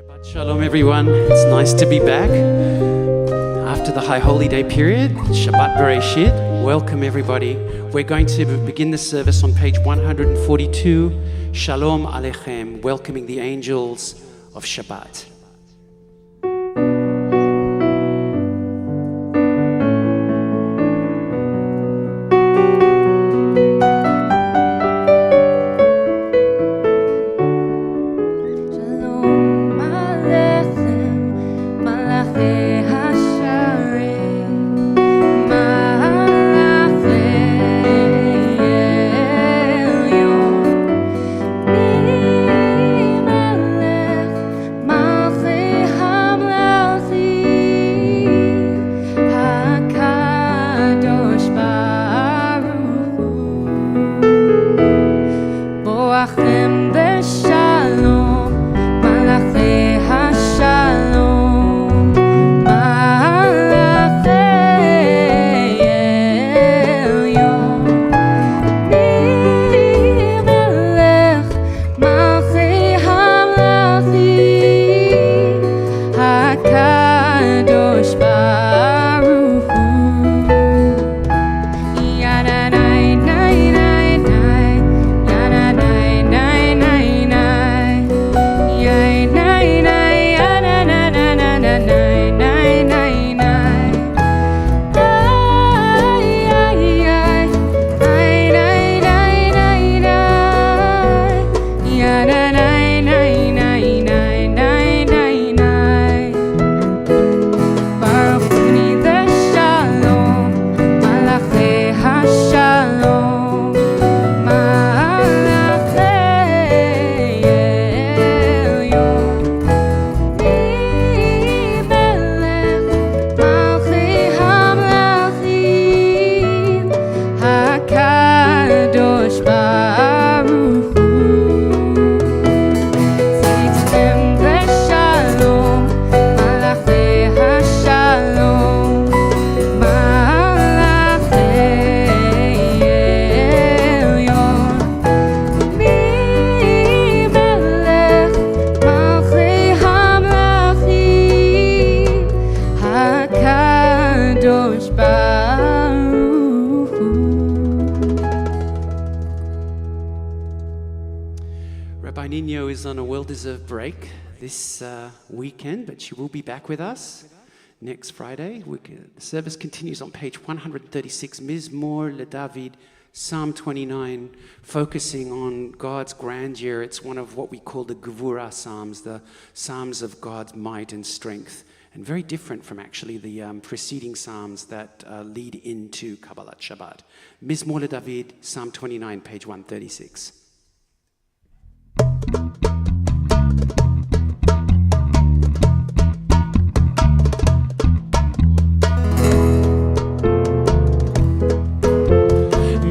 Shabbat Shalom, everyone. It's nice to be back after the High Holy Day period. Shabbat Bereshit. Welcome, everybody. We're going to begin the service on page 142. Shalom Aleichem, welcoming the angels of Shabbat. Break this weekend, but she will be back with us next Friday. The service continues on page 136, Mizmor LeDavid, Psalm 29, focusing on God's grandeur. It's one of what we call the Gevurah Psalms, the Psalms of God's might and strength, and very different from actually the preceding Psalms that lead into Kabbalat Shabbat. Mizmor LeDavid, Psalm 29, page 136.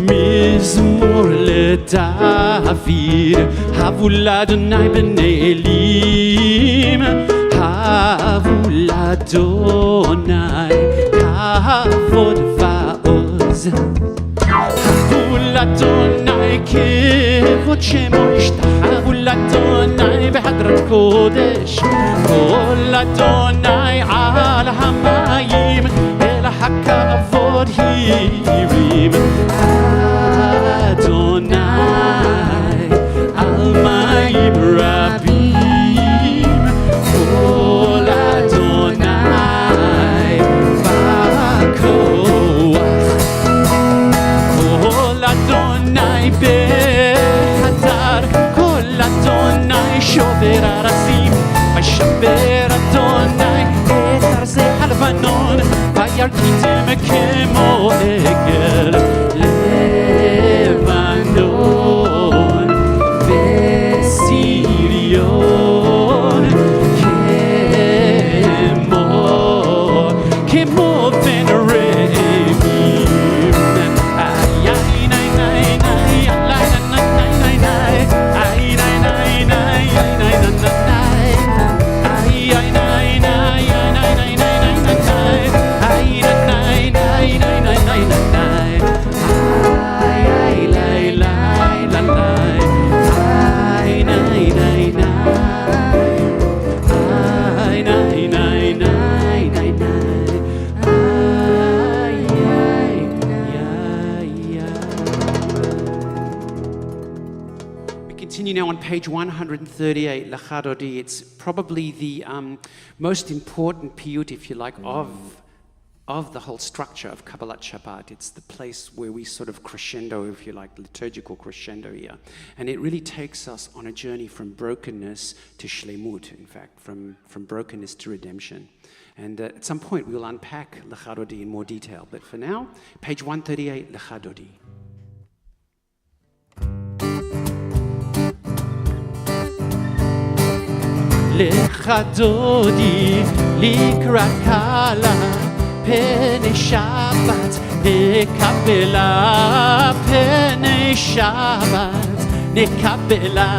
Mizmor LeDavid, havu l'Adonai b'nei Elim, havu l'Adonai kavod va'oz, havu l'Adonai kevod shemo, ishtahavu l'Adonai behadrat kodesh, kol Adonai al hamayim, el hakavod hirim. Adonai al-mayim rabim, kol Adonai ba'koach, kol Adonai behadar, kol Adonai shover arasim, vayishaber Adonai et arzei halevanon, vayarkitem kemo egel. Lebanon, Sirion, Kemo ben Re'emim. Ay, ay, nay, nay, nay, ay, nay, nay, nay, nay, ay, nay, nay, nay, ay, nay, nay, nay, ay, ay, nay, nay, ay, nay, nay, nay, nay, ay, nay, nay, nay, nay, nay, nay. continue now on page 138, Lachadodi. It's probably the most important piyut, if you like, of the whole structure of Kabbalat Shabbat. It's the place where we sort of crescendo, if you like, liturgical crescendo here. And it really takes us on a journey from brokenness to shlemut, in fact, from brokenness to redemption. And at some point, we'll unpack Lachadodi in more detail. But for now, page 138, Lachadodi. Lechadodi likrakala pene Shabbat nekabela pene Shabbat nekabela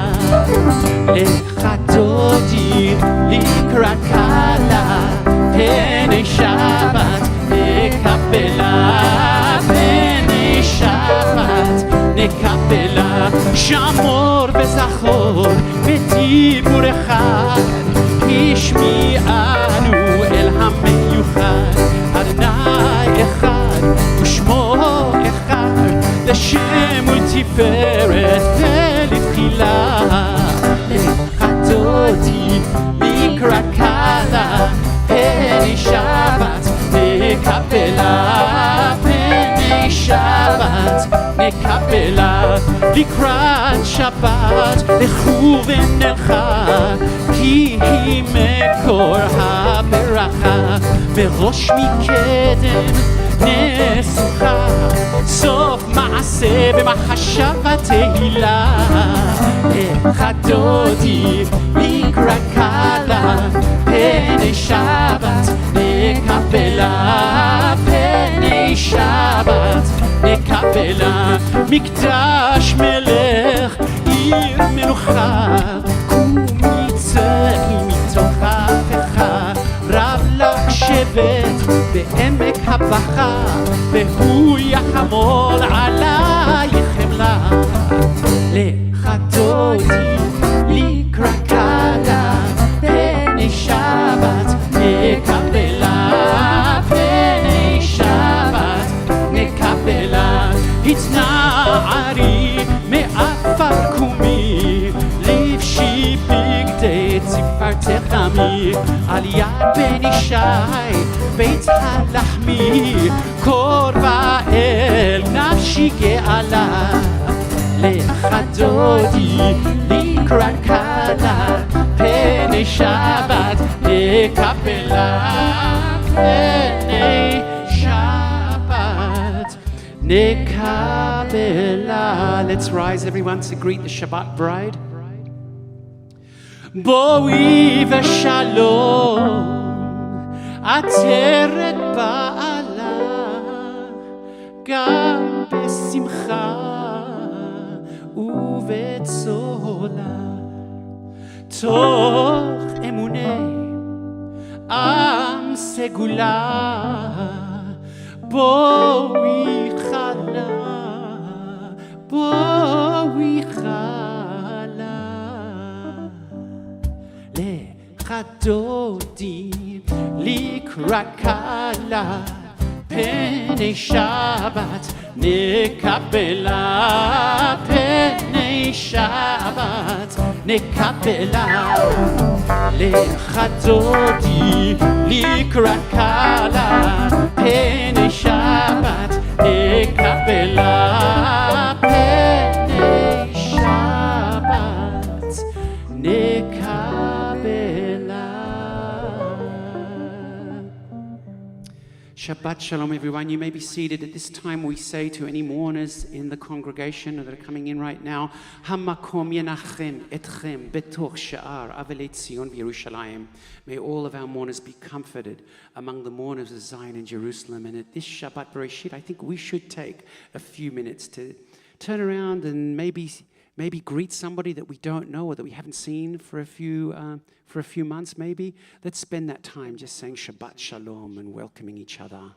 Lechadodi likrakala pene Shabbat nekabela pene Shabbat nekabela Shamor וזכור בדיבור אחד השמיענו אל המיוחד אדוני אחד ושמו אחד לשם ולתפארת ולתחילה לחדותי מקרא קלה פני שבת נקבלה פני שבת נקבלה לקראת שבת לכו ונלכה כי היא מקור הברכה בראש מקדם נסוכה סוף מעשה במחשבה תהילה חדותי מקרא קלה פני שבת נקבלה פני שבת נקבלה מקדש מלך עיר מנוחה קומי צאי מתוך הפכה רב לך שבט בעמק הבכה והוא יחמול עלייך חמלה לחדותי לקרא קלה פני שבת נקבלה פני שבת נקבלה התנערי מעפר קומי לבשי בגדי ציפרתך דמי על יד בן ישי בית הלחמי קורבה אל נפשי גאלה לחדותי לקראת קלה פני שבת נקבלה פני שבת נקבלה. Let's rise everyone to greet the Shabbat bride. בואי ושלום עטרת בעלה גם בשמחה ובצהלה תוך אמוני עם סגולה בואי חלה בואי חלה לחדותי לקראת קלה פני שבת נקבלה פני שבת נקבלה לחדותי לקראת קלה פני שבת נקבלה פני שבת נקבלה. Shabbat Shalom, everyone. You may be seated. At this time, we say to any mourners in the congregation that are coming in right now, Hamakom yenachem etchem betoch sha'ar avelei Tzion v'Yerushalayim. May all of our mourners be comforted among the mourners of Zion and Jerusalem. And at this Shabbat Bereshit, I think we should take a few minutes to turn around and maybe greet somebody that we don't know or that we haven't seen for a few months maybe. Let's spend that time just saying Shabbat Shalom and welcoming each other.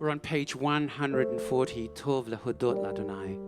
We're on page 140, Tov lehodot l'Adonai.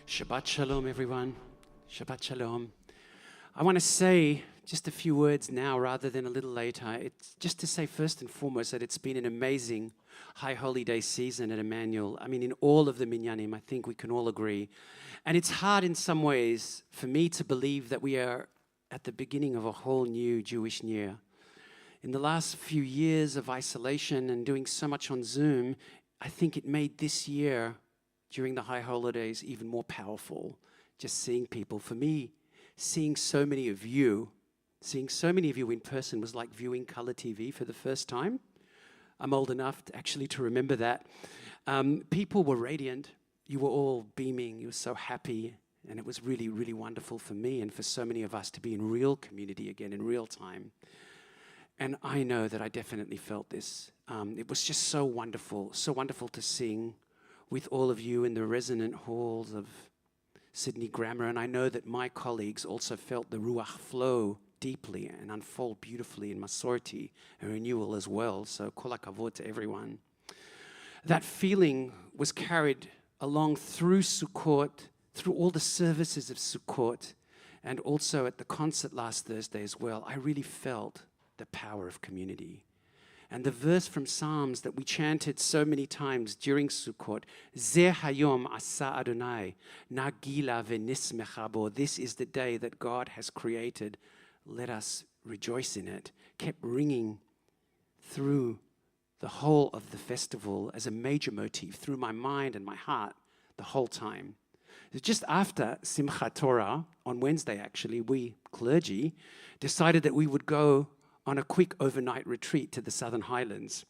Shabbat Shalom, everyone. Shabbat Shalom. I want to say just a few words now rather than a little later. It's just to say first and foremost that it's been an amazing High Holy Day season at Emanuel. I mean, in all of the minyanim, I think we can all agree. And it's hard in some ways for me to believe that we are at the beginning of a whole new Jewish year. In the last few years of isolation and doing so much on Zoom, I think it made this year during the high holidays even more powerful, just seeing people. For me, seeing so many of you in person was like viewing color TV for the first time. I'm old enough to remember that. People were radiant. You were all beaming. You were so happy. And it was really, really wonderful for me and for so many of us to be in real community again, in real time. And I know that I definitely felt this. It was just so wonderful to sing with all of you in the resonant halls of Sydney Grammar. And I know that my colleagues also felt the Ruach flow deeply and unfold beautifully in Masorti and renewal as well. So kol hakavod to everyone. That feeling was carried along through Sukkot, through all the services of Sukkot, and also at the concert last Thursday as well. I really felt the power of community. And the verse from Psalms that we chanted so many times during Sukkot, Zeh hayom asa Adonai, nagila v'nismecha bo. This is the day that God has created. Let us rejoice in it. Kept ringing through the whole of the festival as a major motif through my mind and my heart the whole time. Just after Simchat Torah, on Wednesday actually, we clergy decided that we would go on a quick overnight retreat to the Southern Highlands.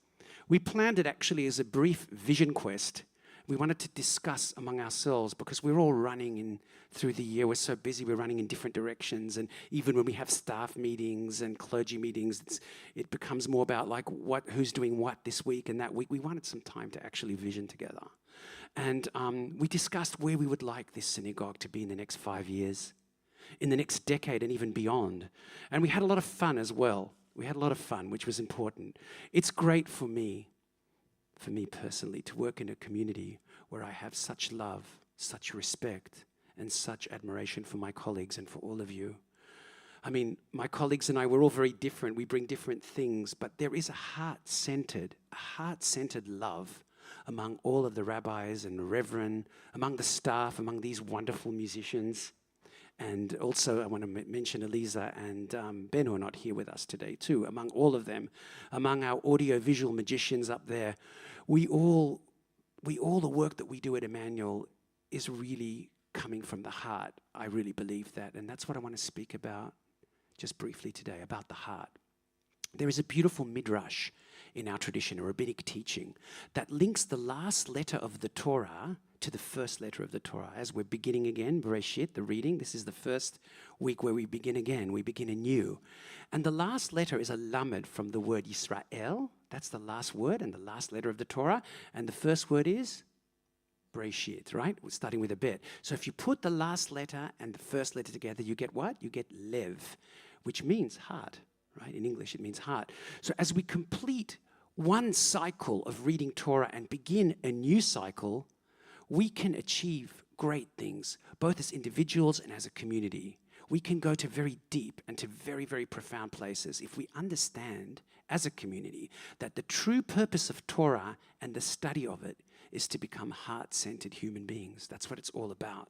We planned it actually as a brief vision quest. We wanted to discuss among ourselves because we're all running in through the year. We're so busy, we're running in different directions. And even when we have staff meetings and clergy meetings, it becomes more about like who's doing what this week and that week. We wanted some time to actually vision together. And we discussed where we would like this synagogue to be in the next 5 years. in the next decade and even beyond. And we had a lot of fun as well. We had a lot of fun, which was important. It's great for me personally, to work in a community where I have such love, such respect, and such admiration for my colleagues and for all of you. I mean, my colleagues and I, we're all very different. We bring different things, but there is a heart-centered love among all of the rabbis and the reverend, among the staff, among these wonderful musicians. And also, I want to mention Eliza and Ben, who are not here with us today, too. Among all of them, among our audio-visual magicians up there, we all the work that we do at Emanuel is really coming from the heart. I really believe that, and that's what I want to speak about just briefly today, about the heart. There is a beautiful midrash in our tradition, a rabbinic teaching, that links the last letter of the Torah to the first letter of the Torah. As we're beginning again, Bereshit, the reading, this is the first week where we begin again, we begin anew. And the last letter is a lamed from the word Yisrael. That's the last word and the last letter of the Torah. And the first word is Bereshit, right? We're starting with a bet. So if you put the last letter and the first letter together, you get what? You get lev, which means heart, right? In English, it means heart. So as we complete one cycle of reading Torah and begin a new cycle, we can achieve great things, both as individuals and as a community. We can go to very deep and to very, very profound places if we understand as a community that the true purpose of Torah and the study of it is to become heart-centered human beings. That's what it's all about.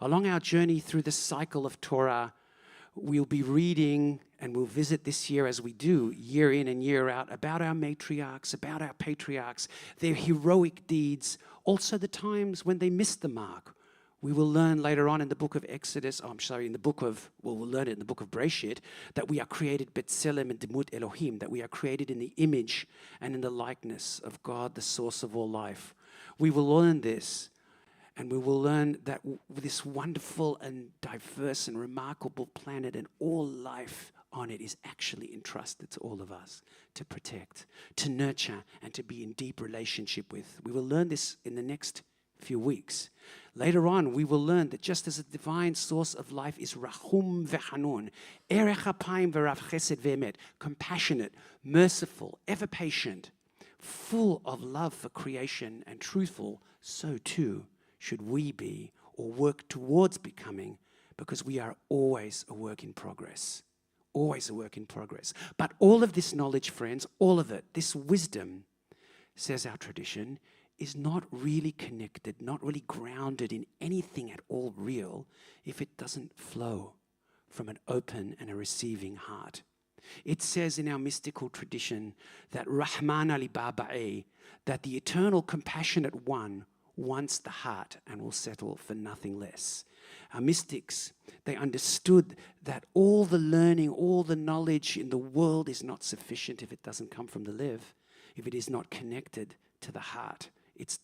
Along our journey through the cycle of Torah, we'll be reading and we'll visit this year, as we do year in and year out, about our matriarchs, about our patriarchs, their heroic deeds, also the times when they missed the mark. We will learn later on in the book of Exodus, we'll learn it in the book of Bereshit, that we are created B'Tselem and Demut Elohim, that we are created in the image and in the likeness of God, the source of all life. We will learn this, and we will learn that this wonderful and diverse and remarkable planet and all life on it is actually entrusted to all of us to protect, to nurture, and to be in deep relationship with. We will learn this in the next few weeks. Later on, we will learn that just as a divine source of life is Rahum Vehanun, Erech Apayim V'Rav Chesed Ve'emet, compassionate, merciful, ever patient, full of love for creation and truthful, so too should we be or work towards becoming, because we are always a work in progress. Always a work in progress. But all of this knowledge, friends, all of it, this wisdom, says our tradition, is not really connected, not really grounded in anything at all real if it doesn't flow from an open and a receiving heart. It says in our mystical tradition that Rahman Ali Baba'e, that the eternal compassionate one wants the heart and will settle for nothing less. Our mystics, they understood that all the learning, all the knowledge in the world is not sufficient if it doesn't come from the live, if it is not connected to the heart. It's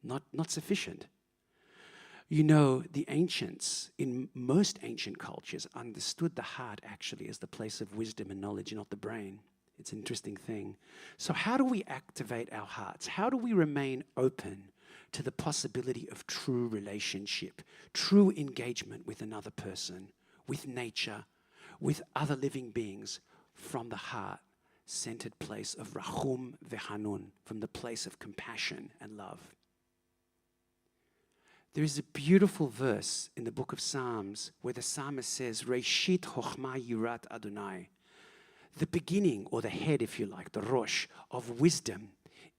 not sufficient. You know, the ancients, in most ancient cultures, understood the heart actually as the place of wisdom and knowledge, not the brain. It's an interesting thing. So how do we activate our hearts? How do we remain open to the possibility of true relationship, true engagement with another person, with nature, with other living beings, from the heart-centered place of Rahum Vehanun, from the place of compassion and love? There is a beautiful verse in the book of Psalms where the psalmist says, Reshit Chochma Yirat Adonai. The beginning, or the head, if you like, the rosh of wisdom,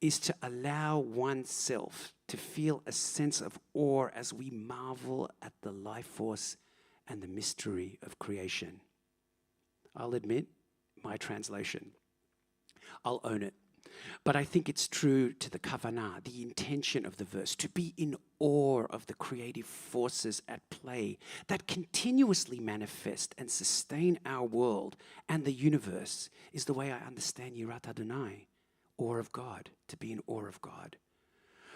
is to allow oneself to feel a sense of awe as we marvel at the life force and the mystery of creation. I'll admit, my translation. I'll own it. But I think it's true to the kavanah, the intention of the verse, to be in awe of the creative forces at play that continuously manifest and sustain our world and the universe, is the way I understand Yirat Adonai, awe of God, to be in awe of God.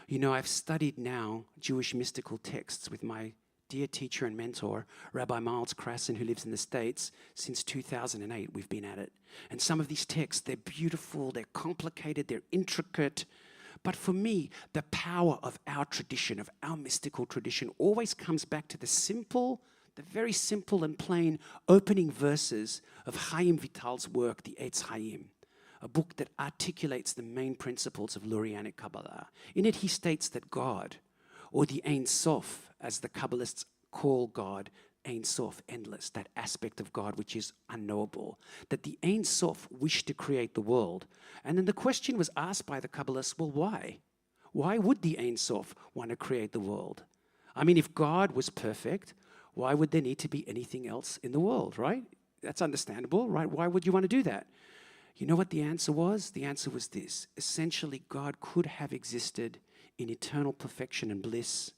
You know, I've studied now Jewish mystical texts with my dear teacher and mentor, Rabbi Miles Krasson, who lives in the States. Since 2008, we've been at it. And some of these texts, they're beautiful, they're complicated, they're intricate. But for me, the power of our tradition, of our mystical tradition, always comes back to the simple the very simple and plain opening verses of Chaim Vital's work, The Eitz Chaim, a book that articulates the main principles of Lurianic Kabbalah. In it, he states that God, or the Ein Sof, as the Kabbalists call God, Ein Sof, endless, that aspect of God which is unknowable, that the Ein Sof wished to create the world. And then the question was asked by the Kabbalists, well, why? Why would the Ein Sof want to create the world? I mean, if God was perfect, why would there need to be anything else in the world, right? That's understandable, right? Why would you want to do that? You know what the answer was? The answer was this. Essentially, God could have existed in eternal perfection and bliss,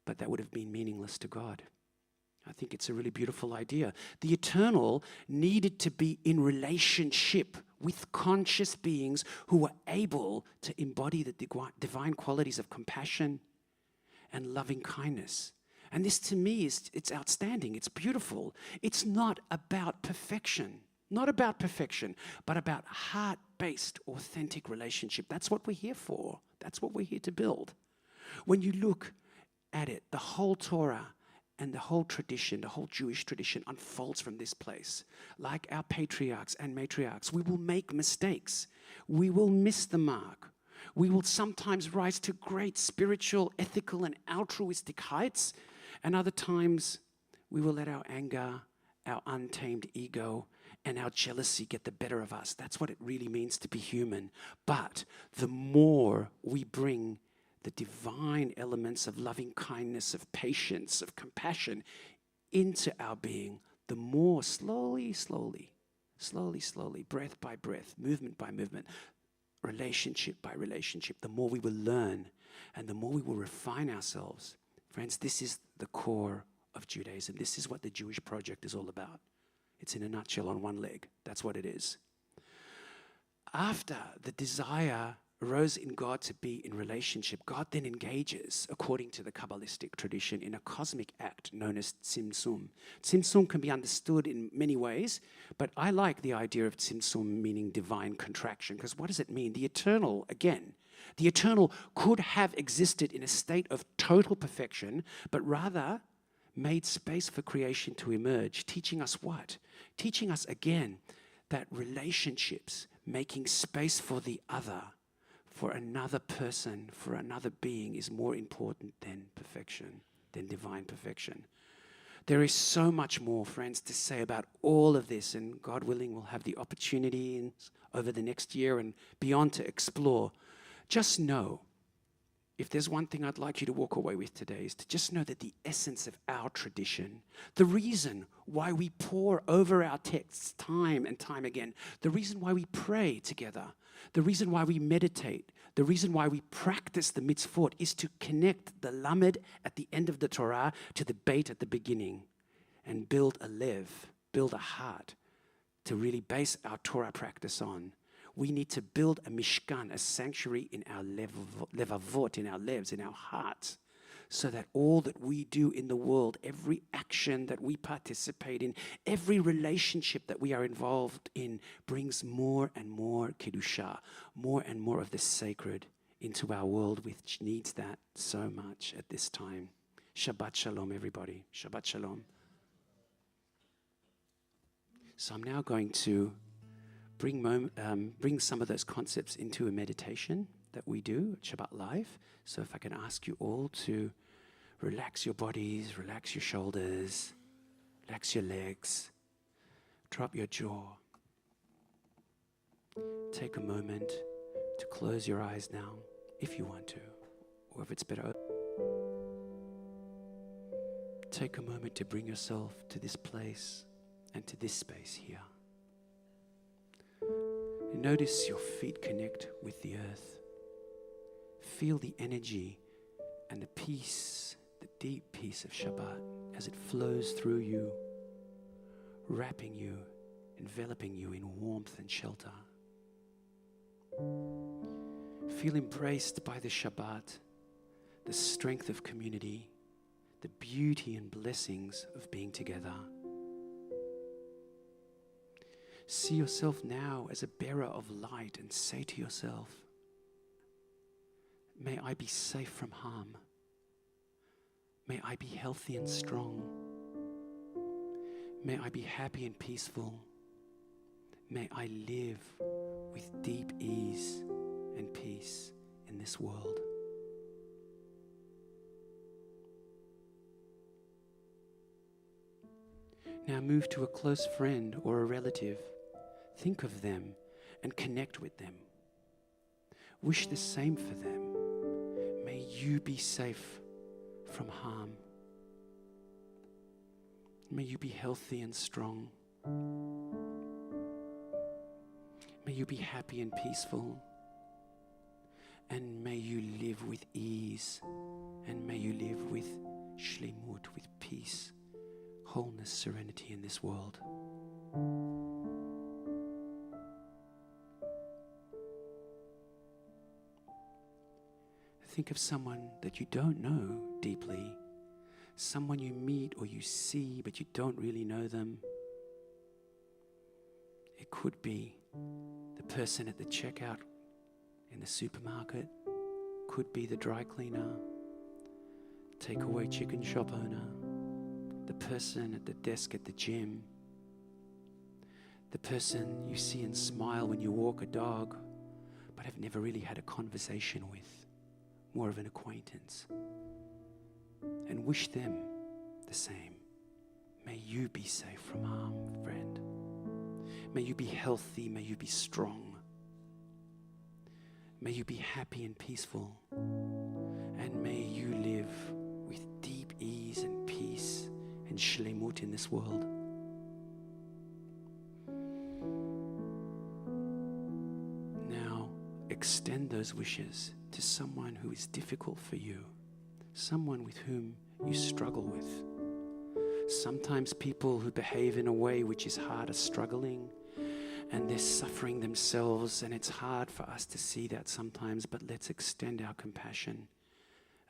but that would have been meaningless to God. I think it's a really beautiful idea. The eternal needed to be in relationship with conscious beings who were able to embody the divine qualities of compassion and loving kindness. And this to me it's outstanding. It's beautiful. It's not about perfection. Not about perfection, but about heart-based, authentic relationship. That's what we're here for. That's what we're here to build. When you look at it, the whole Torah and the whole tradition, the whole Jewish tradition unfolds from this place. Like our patriarchs and matriarchs, we will make mistakes. We will miss the mark. We will sometimes rise to great spiritual, ethical, and altruistic heights. And other times, we will let our anger, our untamed ego, and our jealousy get the better of us. That's what it really means to be human. But the more we bring the divine elements of loving kindness, of patience, of compassion into our being, the more slowly, breath by breath, movement by movement, relationship by relationship, the more we will learn and the more we will refine ourselves. Friends, this is the core of Judaism. This is what the Jewish project is all about. It's in a nutshell on one leg. That's what it is. After the desire arose in God to be in relationship, God then engages, according to the Kabbalistic tradition, in a cosmic act known as tzimtzum. Tzimtzum can be understood in many ways, but I like the idea of tzimtzum meaning divine contraction, because what does it mean? The eternal, again, the eternal could have existed in a state of total perfection, but rather made space for creation to emerge, teaching us what? Teaching us again that relationships, making space for the other, for another person, for another being is more important than perfection, than divine perfection. There is so much more, friends, to say about all of this, and God willing, we'll have the opportunity over the next year and beyond to explore. Just know, if there's one thing I'd like you to walk away with today, is to just know that the essence of our tradition, the reason why we pore over our texts time and time again, the reason why we pray together, the reason why we meditate, the reason why we practice the mitzvot is to connect the lamed at the end of the Torah to the beit at the beginning and build a lev, build a heart to really base our Torah practice on. We need to build a mishkan, a sanctuary in our levavot, in our levs, in our hearts, so that all that we do in the world, every action that we participate in, every relationship that we are involved in, brings more and more kedusha, more and more of the sacred into our world, which needs that so much at this time. Shabbat shalom, everybody. Shabbat shalom. So I'm now going to bring some of those concepts into a meditation that we do at Shabbat Live. So if I can ask you all to relax your bodies, relax your shoulders, relax your legs, drop your jaw. Take a moment to close your eyes now, if you want to, or if it's better. Take a moment to bring yourself to this place and to this space here. Notice your feet connect with the earth. Feel the energy and the peace, the deep peace of Shabbat as it flows through you, wrapping you, enveloping you in warmth and shelter. Feel embraced by the Shabbat, the strength of community, the beauty and blessings of being together. See yourself now as a bearer of light and say to yourself, may I be safe from harm. May I be healthy and strong. May I be happy and peaceful. May I live with deep ease and peace in this world. Now move to a close friend or a relative. Think of them and connect with them. Wish the same for them. May you be safe from harm. May you be healthy and strong. May you be happy and peaceful. And may you live with ease. And may you live with shlemut, with peace, wholeness, serenity in this world. Think of someone that you don't know deeply, someone you meet or you see but you don't really know them. It could be the person at the checkout in the supermarket, could be the dry cleaner, takeaway chicken shop owner, the person at the desk at the gym, the person you see and smile when you walk a dog but have never really had a conversation with. More of an acquaintance, and wish them the same. May you be safe from harm, friend. May you be healthy. May you be strong. May you be happy and peaceful. And may you live with deep ease and peace and shlemut in this world. Now, extend those wishes to someone who is difficult for you, someone with whom you struggle with. Sometimes people who behave in a way which is hard are struggling and they're suffering themselves, and it's hard for us to see that sometimes, but let's extend our compassion,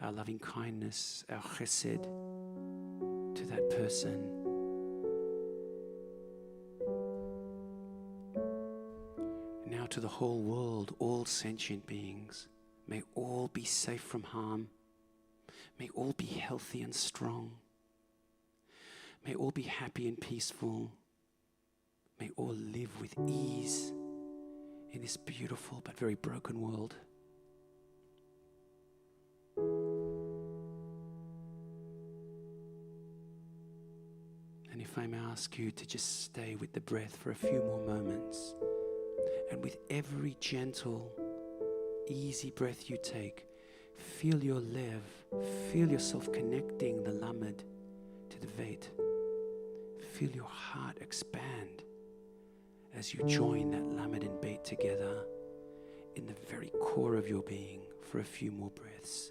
our loving kindness, our chesed to that person. Now to the whole world, all sentient beings. May all be safe from harm. May all be healthy and strong. May all be happy and peaceful. May all live with ease in this beautiful but very broken world. And if I may ask you to just stay with the breath for a few more moments, and with every gentle, easy breath you take, feel your lev, feel yourself connecting the lamed to the veit. Feel your heart expand as you join that lamed and beit together in the very core of your being for a few more breaths,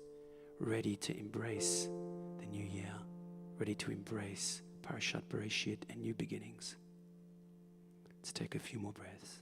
ready to embrace the new year, ready to embrace Parashat Bereshit and new beginnings. Let's take a few more breaths.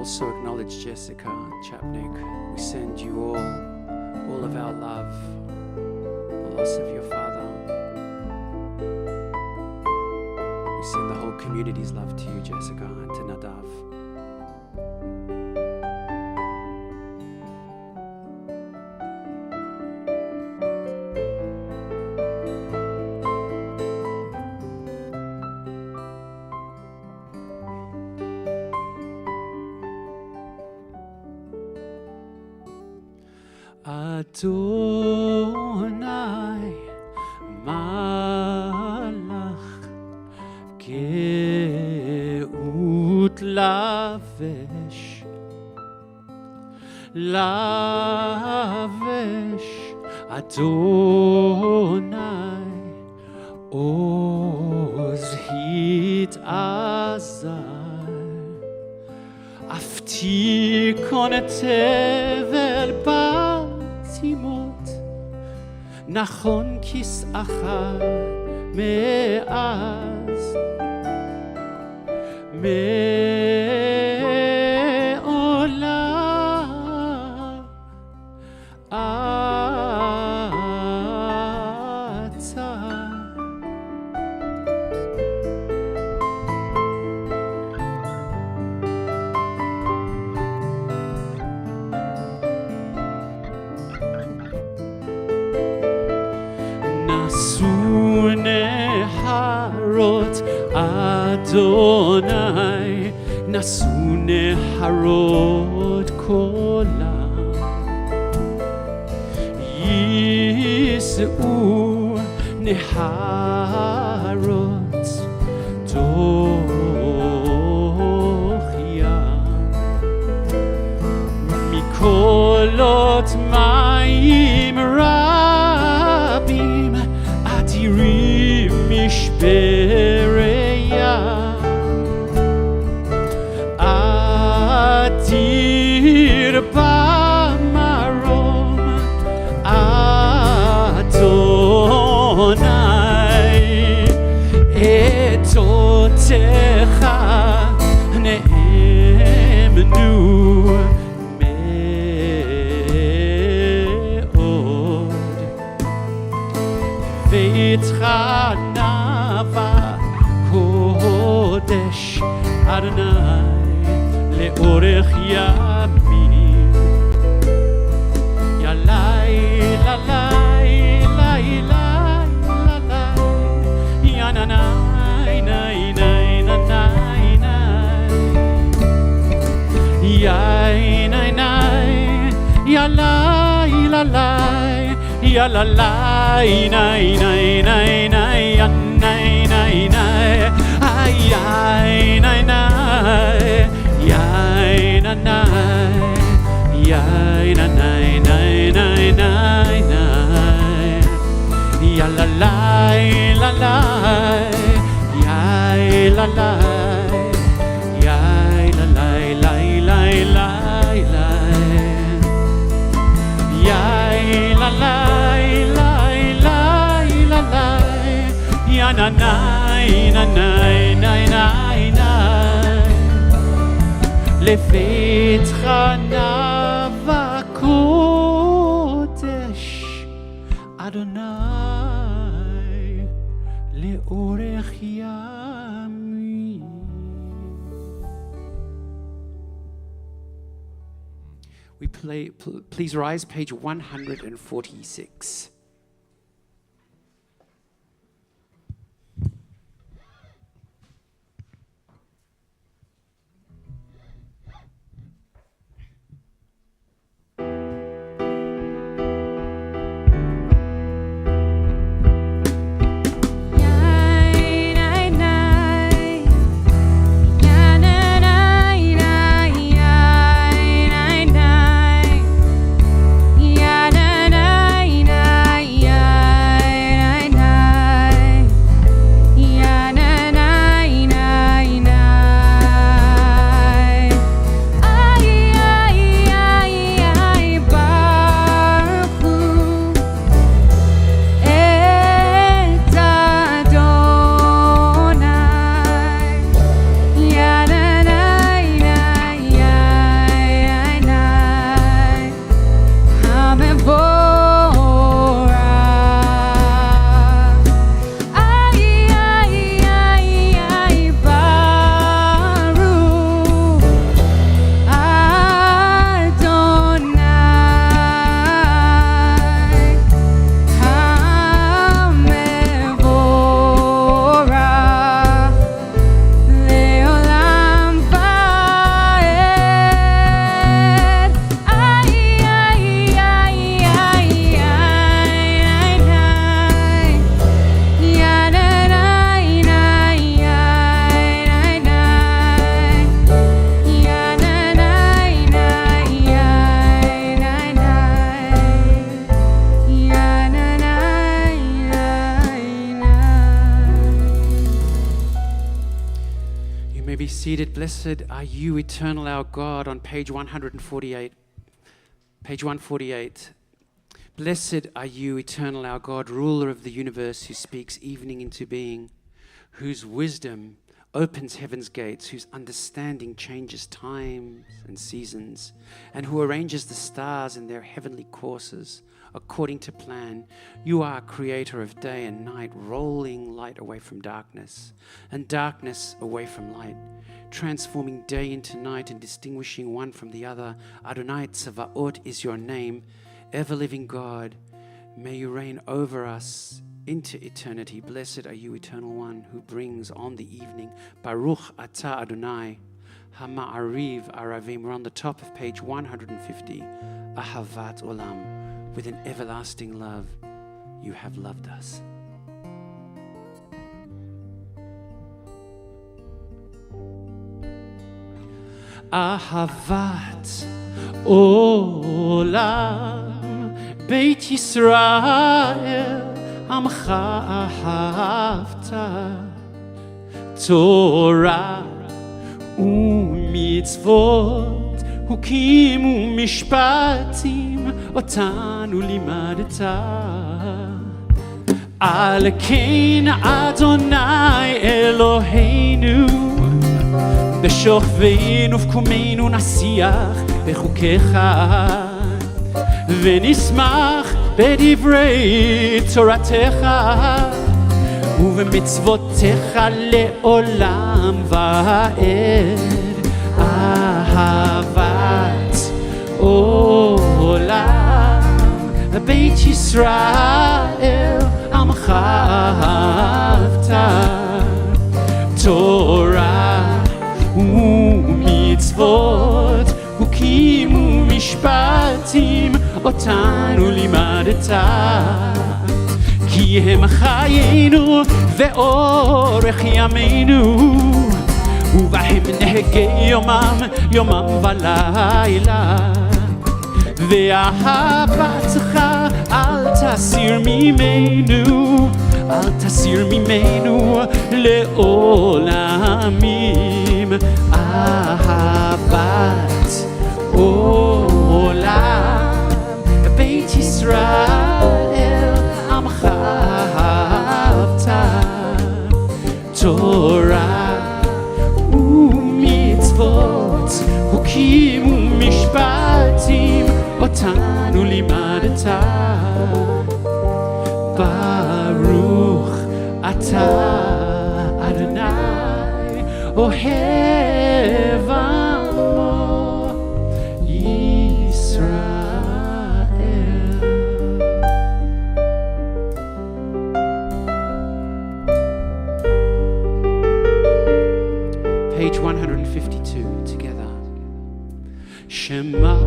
Also acknowledge Jessica Chapnick. We send you all of our love, the loss of your father. We send the whole community's love to you, Jessica, and to Nadav. Adonai Malach Geut Lavesh lavesh Adonai oz hit azar aftikon tevel batimot nachon kis'acha me'az me'olam ata. Nasu neharot Adonai nasu neharot kolam yis'u neharot dochiyam mikolot mayim rabim adirim mishpereyam adir bamarom Adonai etotecha ne'emnu me'od ve'itcha nava kodesh Adonai le'orech yamim yalai lalai lai lai lalai yananai nai nai nanai nai yai nai nai yalai lalai yalalai nai nai nai nai yanai nai nai ay ay nai nai yai nanai yai nanai nai nai nai nai yalalai lalai yai lalai yai lalai lai lai lai lai yai lalai lai lai lalai yananai nanai nai nai nai לפתחה נאווה קודש אדוני לאורך ימים. Please rise, page 146. Na seated. Blessed are you, eternal our God, on page 148. Page 148. Blessed are you, eternal our God, ruler of the universe, who speaks evening into being, whose wisdom opens heaven's gates, whose understanding changes times and seasons, and who arranges the stars in their heavenly courses according to plan. You are creator of day and night, rolling light away from darkness and darkness away from light, transforming day into night and distinguishing one from the other. Adonai Tzavaot is your name, ever-living God. May you reign over us into eternity. Blessed are you, eternal one, who brings on the evening. Baruch atah Adonai Hama'ariv Aravim. We're on the top of page 150. Ahavat Olam. With an everlasting love, you have loved us. Ahavat Olam Beit Yisrael Amcha ahavta Torah umitzvot Hukim umishpatim Otanu limadta Al ken Adonai Eloheinu B'shokveinu v'kumeinu nasiach B'chukecha V'nismach בדברי תורתך ובמצוותיך לעולם ועד. אהבת עולם בית ישראל עמך אהבת. תורה ומצוות חוקים ומשפטים אותנו לימדת, כי הם חיינו ואורך ימינו, ובהם נהגה יומם ולילה. ואהבתך אל תסיר ממנו לעולמים. אהבת עולם בית ישראל עמך אהבת. תורה ומצוות חוקים ומשפטים אותנו לימדת. ברוך אתה אדוני אוהב עמו ישראל. Page 152 together. Shema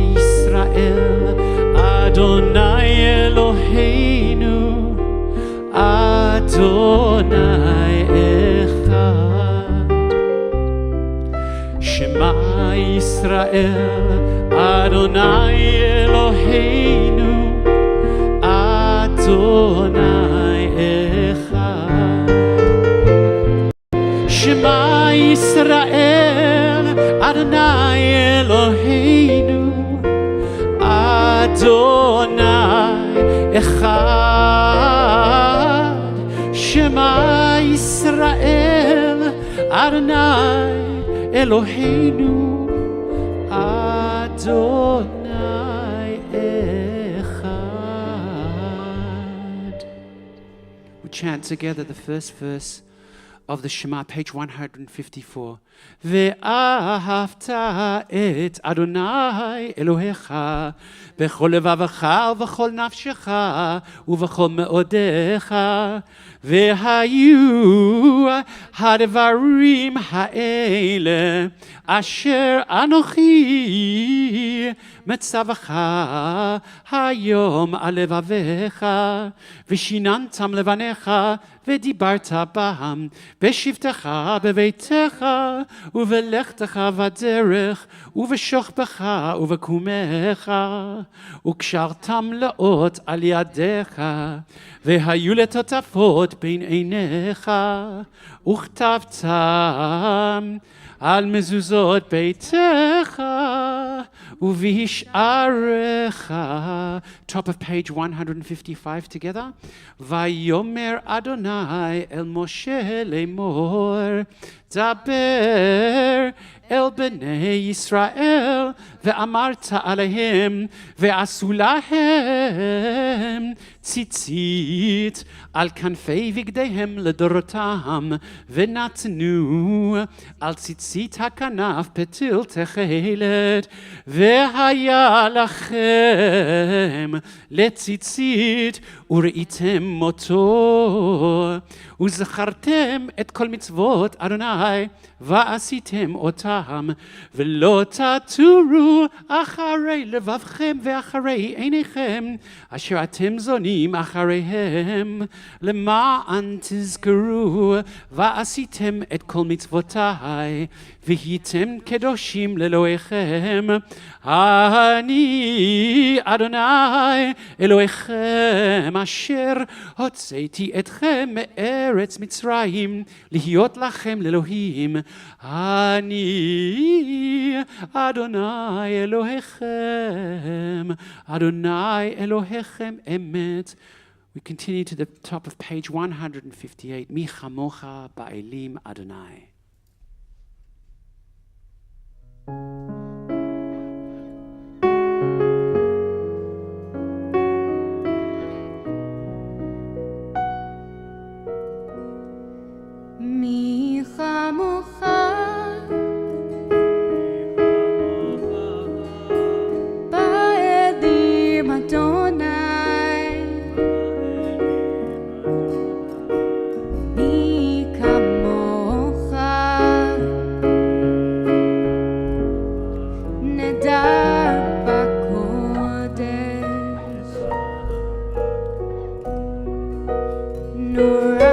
Yisrael Adonai Eloheinu Adonai Echad. Shema Yisrael Adonai Eloheinu Adonai Echad. Shema Yisrael Adonai Eloheinu Adonai Echad. Shema Yisrael Adonai Eloheinu Adonai Echad. We chant together the first verse of the Shema, page 154. ואהבת את אדוני אלוהיך בכל לבבך ובכל נפשך ובכל מאודיך. והיו הדברים האלה אשר אנוכי מצווך היום על לבביך ושיננתם לבניך ודיברת בם, בשבתך בביתך, ובלכתך בדרך, ובשוכבך ובקומך, וקשרתם לאות על ידיך, והיו לטוטפות בין עיניך, וכתבתם על מזוזות ביתך, ובשעריך. Top of page 155 together. ויאמר אדוני אל משה לאמור, דבר אל בני ישראל, ואמרת עליהם, ועשו להם ציצית על כנפי בגדיהם לדורותם, ונתנו על ציצית הכנף פתיל תכלת, והיה לכם לציצית, וראיתם מותו, וזכרתם את כל מצוות אדוני, ועשיתם אותם, ולא תתורו אחרי לבבכם ואחרי עיניכם, אשר אתם זונים אחריהם, למען תזכרו, ועשיתם את כל מצוותיי, והייתם קדושים לאלוהיכם. אני אדוני אלוהיכם, אשר הוצאתי אתכם מארץ מצרים, להיות לכם לאלוהים. אני אדוני אלוהיכם, אדוני אלוהיכם אמת. We continue to the top of page 158. מי כמוך באלים אדוני. מי כמוך באלים אדוני, מי כמוך נדר בקודש, נורא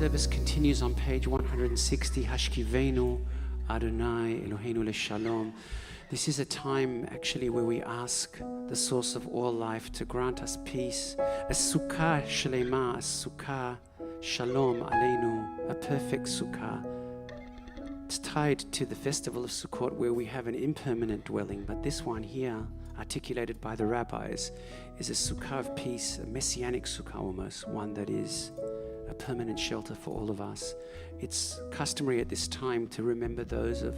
Service continues on page 160. Hashkivenu Adonai Eloheinu Leshalom. This is a time actually where we ask the source of all life to grant us peace. A sukkah shalema, a sukkah shalom aleinu, a perfect sukkah. It's tied to the festival of Sukkot where we have an impermanent dwelling, but this one here, articulated by the rabbis, is a sukkah of peace, a messianic sukkah almost, one that is a permanent shelter for all of us. It's customary at this time to remember those of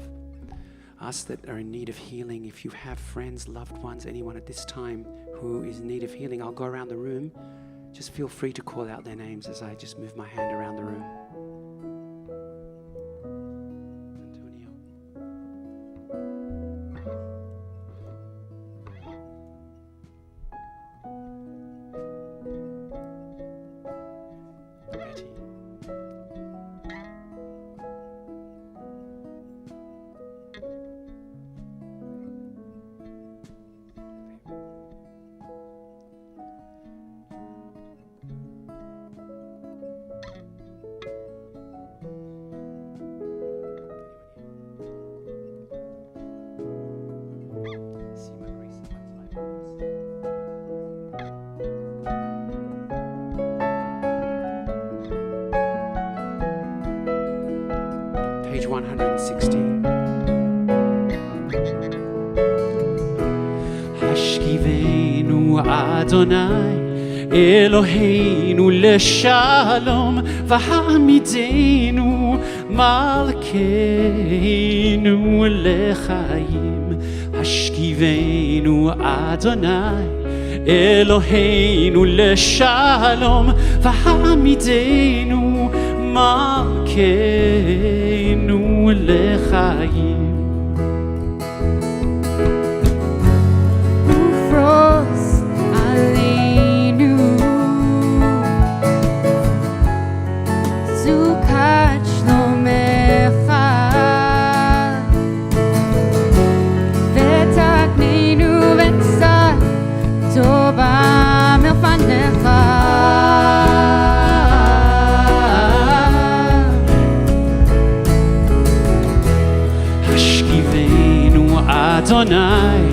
us that are in need of healing. If you have friends, loved ones, anyone at this time who is in need of healing, I'll go around the room. Just feel free to call out their names as I just move my hand around the room. Antonio. Betty. 160. Hashkivenu Adonai Eloheinu leshalom v'hamidenu malkeinu lechayim. Hashkivenu Adonai Eloheinu leshalom v'hamidenu malkeinu lechayim. Ufros aleinu Sukat shlomecha V'taknenu v'tza tova milfanecha. Hashkivenu Adonai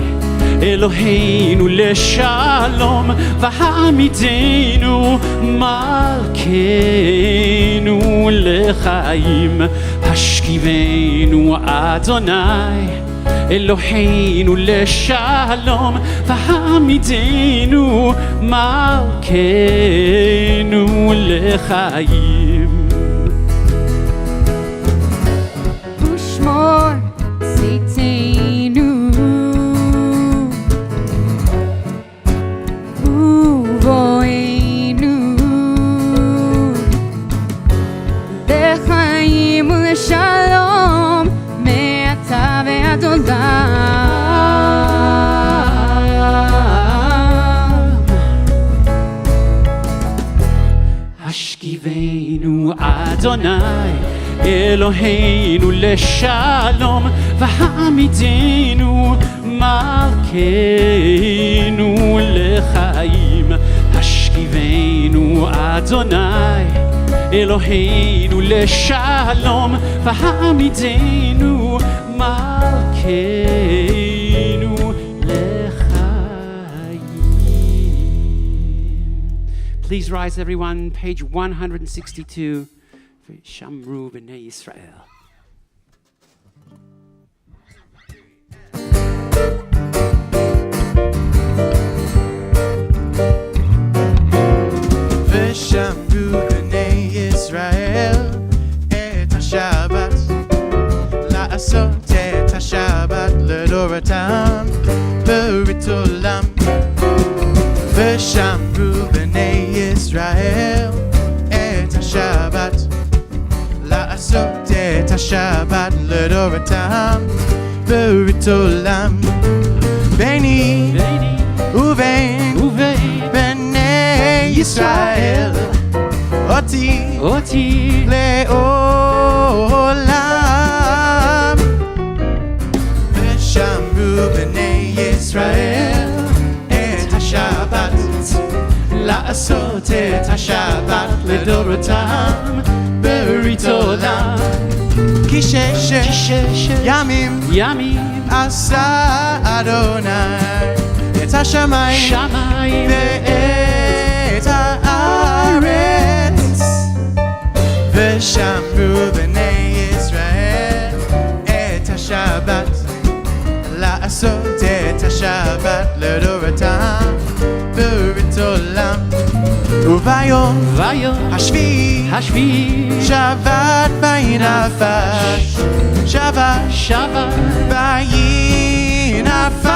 Eloheinu leshalom v'hamidenu malkeinu lechayim. Hashkivenu Adonai Eloheinu leshalom v'hamidenu malkeinu lechayim. Ushmor tzitzeinu uvoinu b'chaim u'leshalom me'ata ve'ad olam. Hashkivenu Adonai Eloheinu leshalom v'hamidenu malkeinu lechayim. Hashkivenu Adonai Eloheinu leshalom v'hamidenu malkeinu lechayim. Please rise, everyone. Page 162. Shamru b'nei Yisrael. ושמרו בני ישראל את השבת, לעשות את השבת לדורתם ברית עולם. ושמרו בני ישראל את השבת, לעשות את השבת לדורתם ברית עולם. ביני ובין בני ישראל אותי לעולם. ושמרו בני ישראל את השבת, לעשות את השבת לדורתם ברית עולם. כי ששת ימים עשה אדוני את השמיים ואת הארץ. ושמרו בני ישראל את השבת, לעשות את השבת לדורתם ברית עולם. וביום השביעי שבת ויהי נפש, שבת ויהי נפש.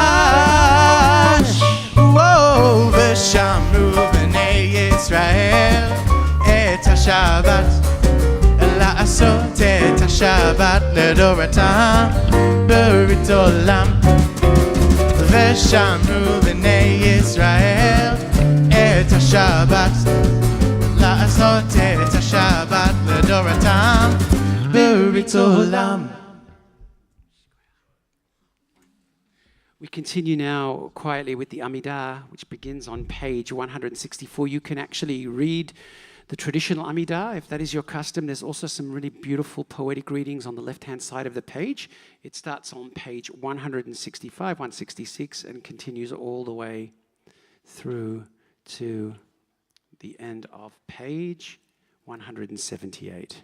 ושמרו בני ישראל את השבת, לעשות את השבת לדורתם ברית עולם. ושמרו בני ישראל את השבת, לעשות את השבת לדורתם ברית עולם. We continue now quietly with the Amidah, which begins on page 164. You can actually read the traditional Amidah. If that is your custom, there's also some really beautiful poetic readings on the left-hand side of the page. It starts on page 165, 166, and continues all the way through to the end of page 178.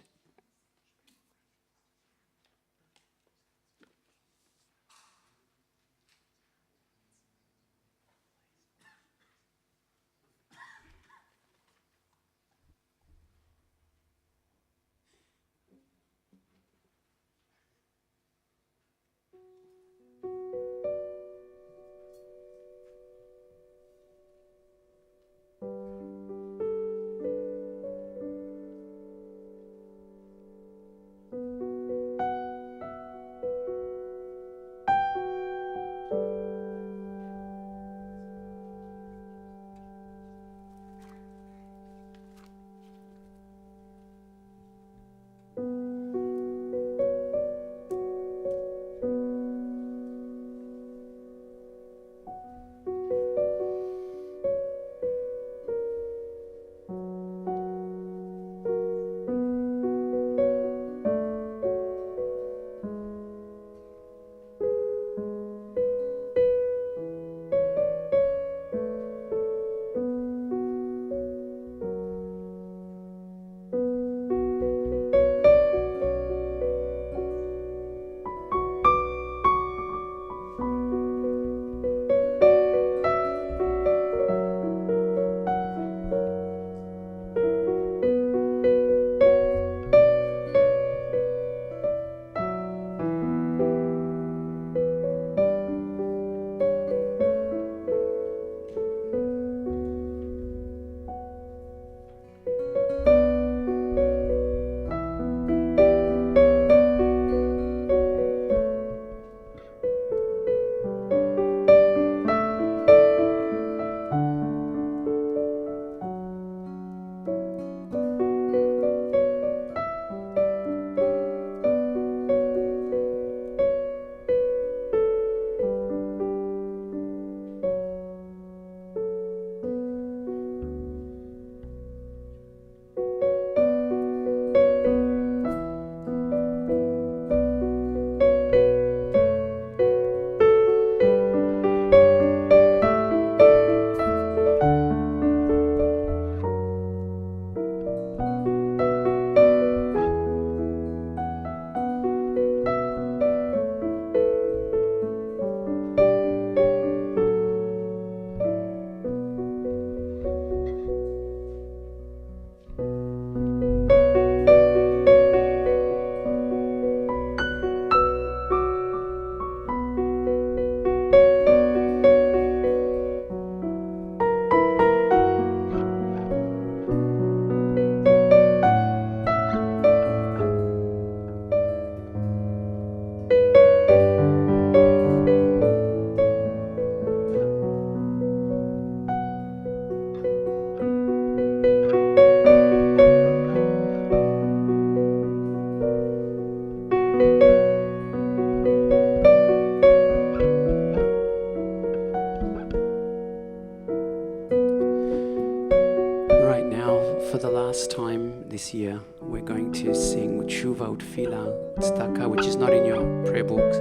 Tshuva, Utfila, Tzedakah, which is not in your prayer books,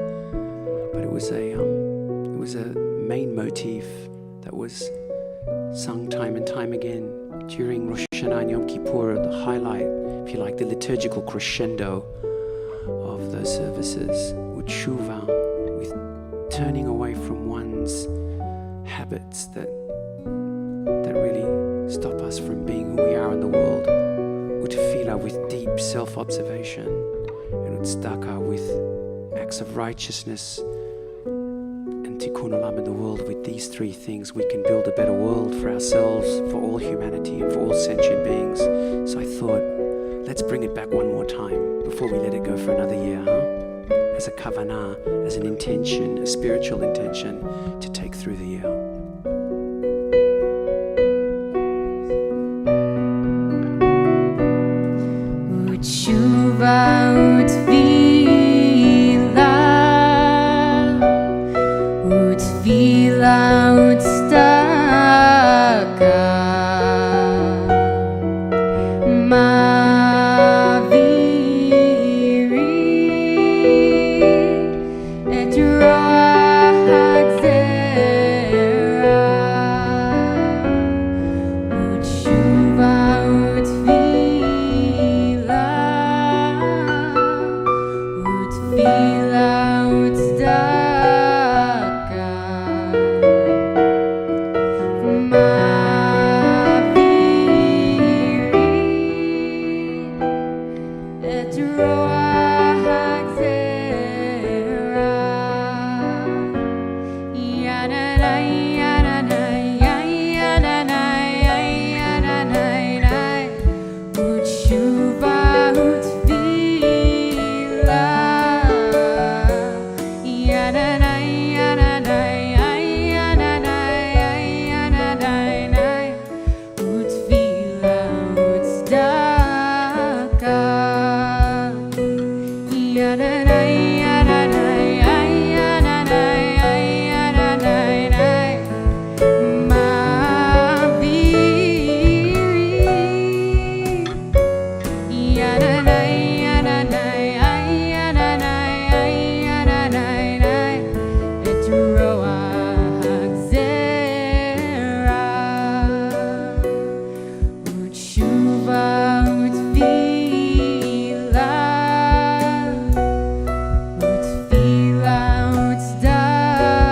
but it was a main motif that was sung time and time again during Rosh Hashanah and Yom Kippur, the highlight, if you like, the liturgical crescendo of those services, with tshuva, with turning away from one's habits that really stop us from being who we are in the world, with tefillah, with deep self-observation, and with tzedakah, with acts of righteousness, and tikkun olam in the world. With these three things, we can build a better world for ourselves, for all humanity, and for all sentient beings. So I thought, let's bring it back one more time before we let it go for another year, as a kavanah, as an intention, a spiritual intention to take through the year. Utshuva utfila, utfila utstaka, maviri et roach zera. Utshuva utfila, utfila utstaka, maviri et roach zera. Yananai, yananai, yananai, yananai, utshuva utfila. Yananai, yananai, yananai, yananai, utfila utstaka. Yananai, yananai, yananai, yananai, maviri. Yananai, yananai, yananai, yananai, et roach zera. Utshuva utfila, utfila utstaka,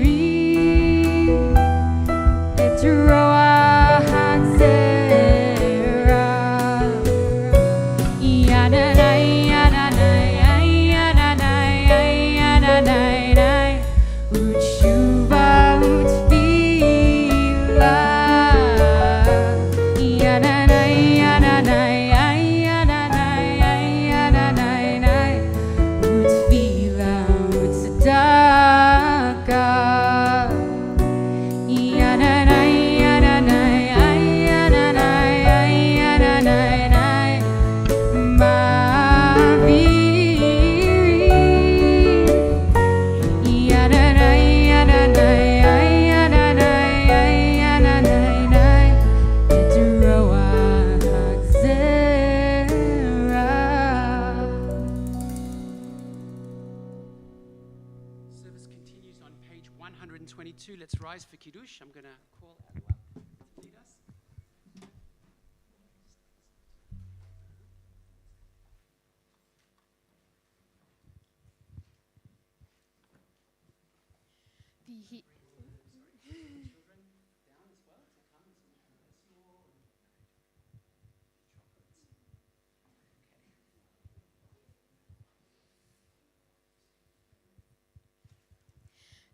maviri et roach zera. Yananai, yananai, yananai, yananai, utshuva utfila. Yananai, yananai, yananai, yananai, utfila utstaka. Yananai, yananai, yananai, yananai, maviri. Yananai, yananai, yananai, yananai, et roach zera. Service continues on page 122. Let's rise for Kiddush. I'm going to call Emanuel to lead us. Vihi-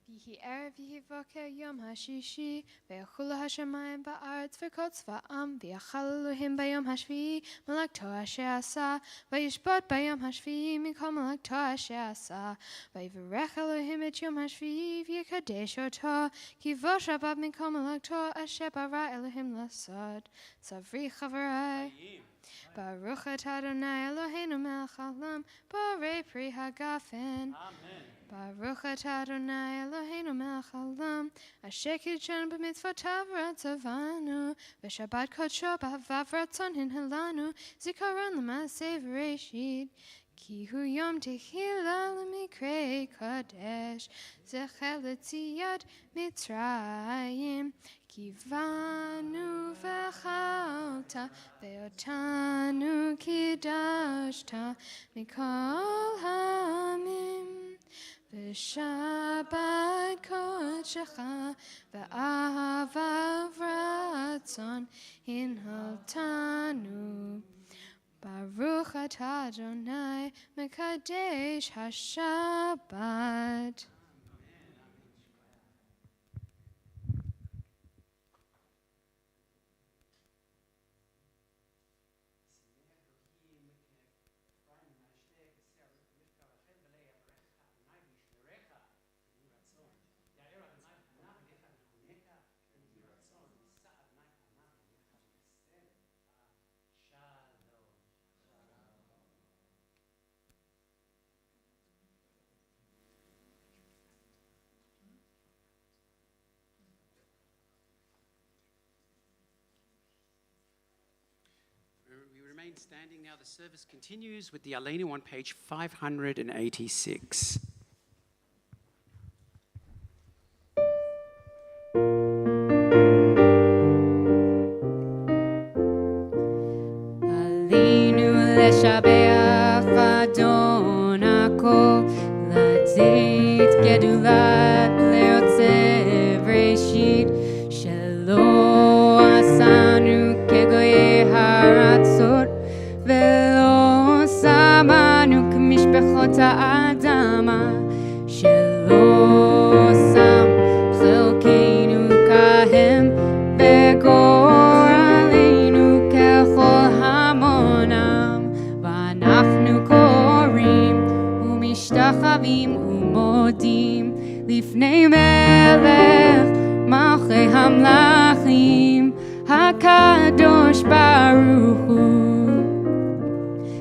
Vihi erev vihi voker yom hashishi, ve'echulu hashamayim ba'aretz v'kol tzva'am, v'yachal Elohim bayom hashvi'i, malakto asher asa, v'yishbot bayom hashvi'i, mikol malakto asher asa, v'yivarech Elohim et yom hashvi'i, v'yikadesh oto, ki vo Shabbat mikol malakto asher bara Elohim lasod. Savri chavarai. Baruch atah Adonai Eloheinu melech haolam, borei pri hagafen. Amen. Baruch atah Adonai Eloheinu melech haolam, asher kidshanu b'mitzvotav v'ratzavanu, v'shabbat kodsho b'havav ratzon hinhalanu, zikaron l'maaseh v'reishit. Ki hu yom tehila l'mikrei kodesh, zecher l'tziyat Mitzrayim. Kivanu v'chalta, ve'otanu kidashta, mikol hamim. V'shabbat kodshecha, ve'ahavav ratzon hinhaltanu. Baruch atah Adonai mekadesh haShabbat. We remain standing now. The service continues with the Aleinu on page 586. Aleinu leshabeach Adon hakol, latzeit gedulat leotzev reshit, shelo asanu kegoyei haratzot, velo samanu k'mishpechot ha'adama, shelo sam chelkeinu kahem begoraleinu kechol hamonam, v'anachnu korim umishtachavim umodim lifnei melech malchei hamlachim hakadosh baruch hu.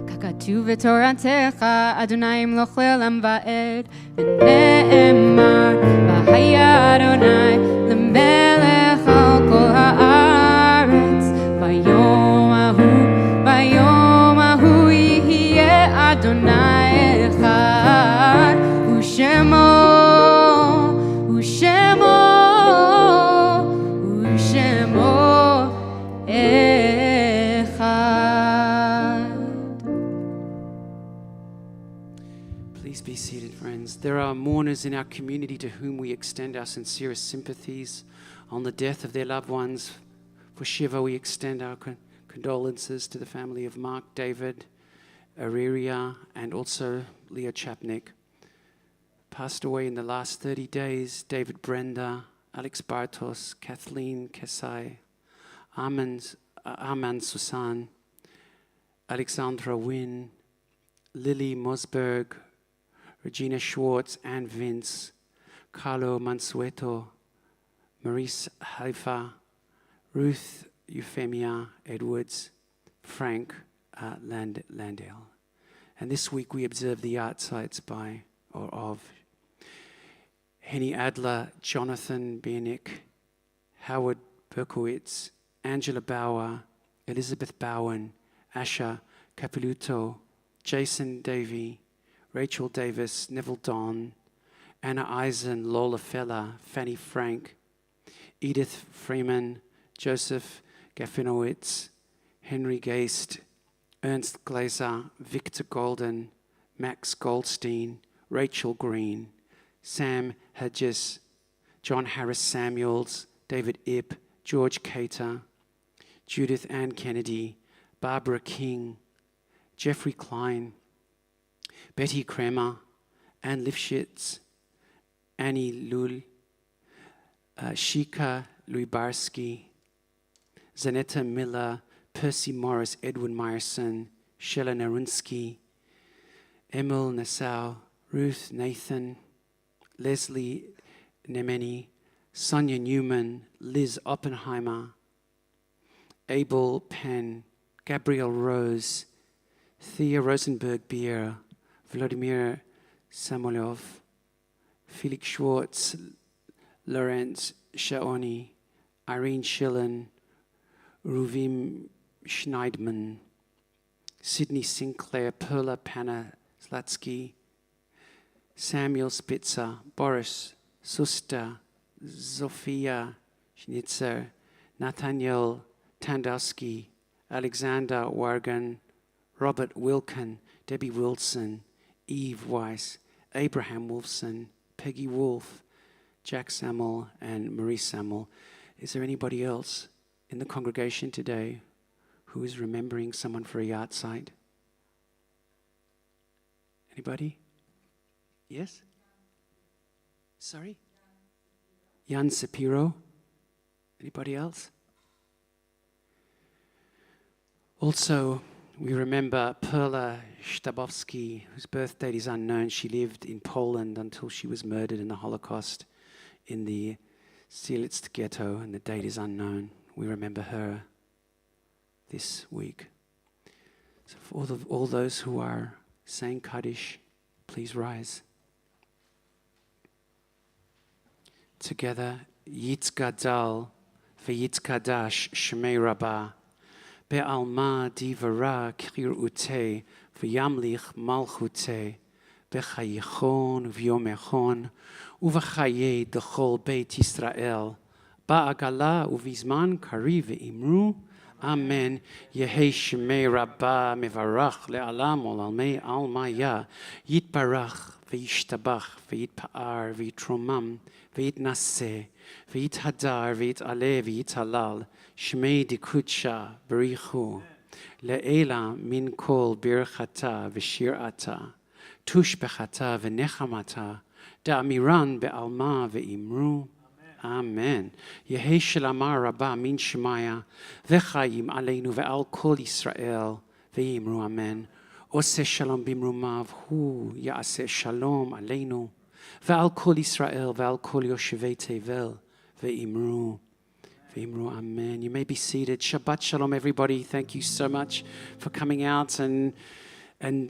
Kakatuv v'toratecha Adonai imloch le'olam va'ed, v'ne'emar v'haya Adonai lemelech al kol haaretz, vayom ahu yihyeh Adonai echad, u'shemo echad. Please be seated, friends. There are mourners in our community to whom we extend our sincerest sympathies on the death of their loved ones. For Shiva, we extend our condolences to the family of Mark, David, Ariria, and also Leah Chapnick. Passed away in the last 30 days, David Brenda, Alex Bartos, Kathleen Kesai, Armand Susan, Alexandra Wynn, Lily Mosberg, Regina Schwartz, Anne Vince, Carlo Mansueto, Maurice Haifa, Ruth Euphemia Edwards, Frank Landale. And this week we observe the art sites by or of Henny Adler, Jonathan Bienick, Howard Berkowitz, Angela Bauer, Elizabeth Bowen, Asha Capiluto, Jason Davey, Rachel Davis, Neville Don, Anna Eisen, Lola Feller, Fanny Frank, Edith Freeman, Joseph Gaffinowitz, Henry Geist, Ernst Glaser, Victor Golden, Max Goldstein, Rachel Green, Sam Hedges, John Harris Samuels, David Ip, George Cater, Judith Ann Kennedy, Barbara King, Jeffrey Klein, Betty Kremer, Ann Lifshitz, Annie Lul, Shika Luibarski, Zanetta Miller, Percy Morris, Edwin Meyerson, Shella Narunsky, Emil Nassau, Ruth Nathan, Leslie Nemeni, Sonia Newman, Liz Oppenheimer, Abel Penn, Gabrielle Rose, Thea Rosenberg-Beer, Vladimir Samoilov, Felix Schwartz, Lorenz Shaoni, Irene Schillen, Ruvim Schneidman, Sydney Sinclair, Perla Panaslatsky, Samuel Spitzer, Boris Suster, Zofia Schnitzer, Nathaniel Tandowski, Alexander Wargan, Robert Wilkin, Debbie Wilson, Eve Weiss, Abraham Wolfson, Peggy Wolf, Jack Samuel, and Marie Samuel. Is there anybody else in the congregation today who is remembering someone for a yard site? Anybody? Yes? Sorry? Jan Sapiro? Anybody else? Also, we remember Perla Sztabowski, whose birth date is unknown. She lived in Poland until she was murdered in the Holocaust in the Sielitz ghetto, and the date is unknown. We remember her this week. So for all those who are saying Kaddish, please rise. Together, Yitzgadal v'Yitzkadash Shmei Rabbah, Be'alma divara kir'ute v'yamlich malchute, Bechayichon v'yomechon, Uvachaye dechol Beit Yisrael, Ba'agala uvizman kari ve'imru, Amen. Yehi Shmei Rabbah mevarach le'alam olalmei almaya, Yitbarach v'yishtabach v'yitpa'ar v'yitromam v'yitnaseh v'yithadar v'yit'aleh v'yithalal, Shmei dikutsha berichu, le'ela min kol birchata v'shir'ata, tushbechata v'nechamata, da'amiran be'alma ve'imru. Amen. Yehi shalama rabba min shemaya v'chayim aleinu ve'al kol Yisrael ve'imru amen. Ose shalom bimrumav hu ya'aseh shalom aleinu ve'al kol Yisrael ve'al kol yoshevei tevel ve'imru. Ve'imru amen. You may be seated. Shabbat shalom, everybody. Thank you so much for coming out and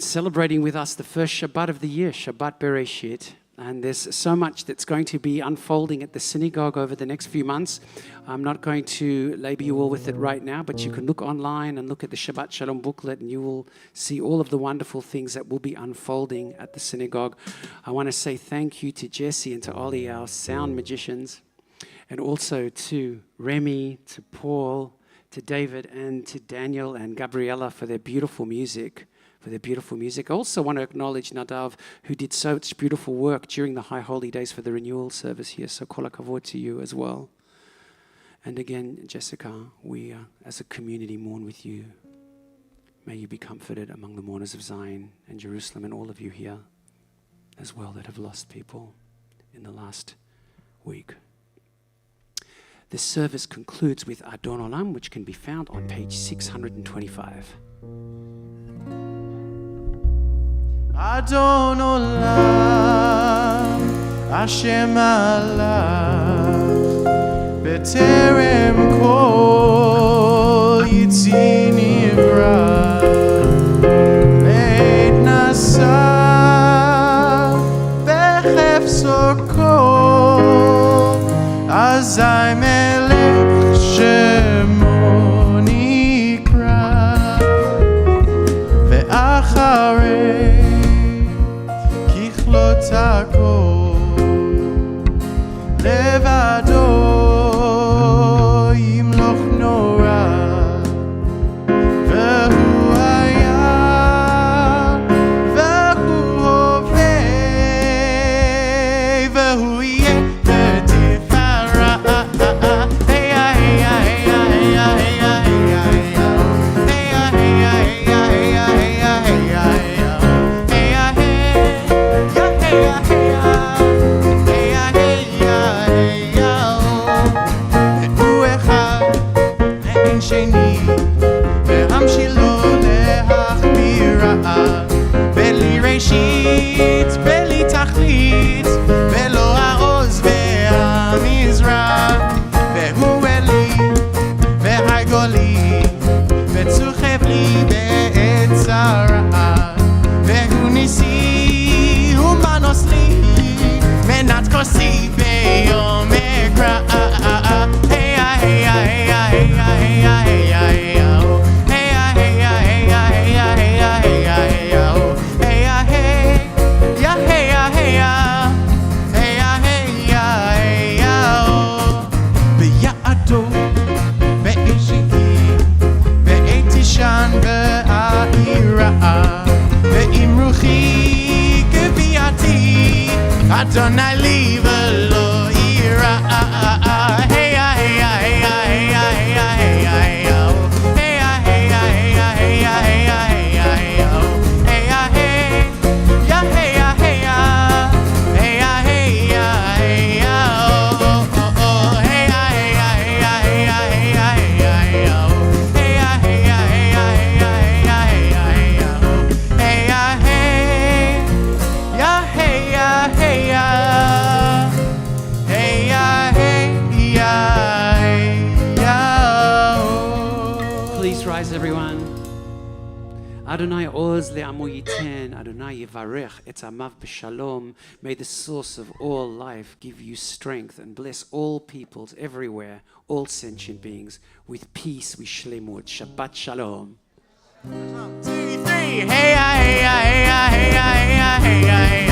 celebrating with us the first Shabbat of the year, Shabbat Bereshit. And there's so much that's going to be unfolding at the synagogue over the next few months. I'm not going to labor you all with it right now, but you can look online and look at the Shabbat Shalom booklet, and you will see all of the wonderful things that will be unfolding at the synagogue. I want to say thank you to Jesse and to Ollie, our sound magicians, and also to Remy, to Paul, to David, and to Daniel and Gabriella for their beautiful music. I also want to acknowledge Nadav, who did such beautiful work during the High Holy Days for the renewal service here. So kol hakavod to you as well. And again, Jessica, we as a community mourn with you. May you be comforted among the mourners of Zion and Jerusalem, and all of you here as well that have lost people in the last week. This service concludes with Adon Olam, which can be found on page 625. Adon Olam, Hashem alach, B'terem kol yitzi nivra, Beit nasa, Bechefso kol, Azai melech shemo nikra, Ve'acharei לבדו ימלוך נורא Adonai li velo ira. Hey ya, hey ya, hey ya, hey ya, hey ya, hey ya, hey ya. Hey ya, hey ya, hey ya, hey ya, hey ya, hey ya, hey ya. Hey ya, hey ya, hey ya, hey ya. Hey ya, hey ya, hey ya. Oh, oh, oh. Hey ya, hey ya, hey ya, hey ya, hey ya, hey ya, hey ya. Hey ya, hey ya, hey ya, hey ya, hey ya, hey ya, hey ya. Hey ya, hey ya, hey ya, hey ya. Hey ya, hey ya, hey ya. Please rise, everyone. Adonai oz le'amo yiten, Adonai yivarech et amav b'shalom. May the source of all life give you strength and bless all peoples everywhere, all sentient beings, with peace, with shlemut. Shabbat shalom. 1, 2, 3. Hey ya, hey ya, hey ya, hey ya, hey ya, hey ya, hey ya.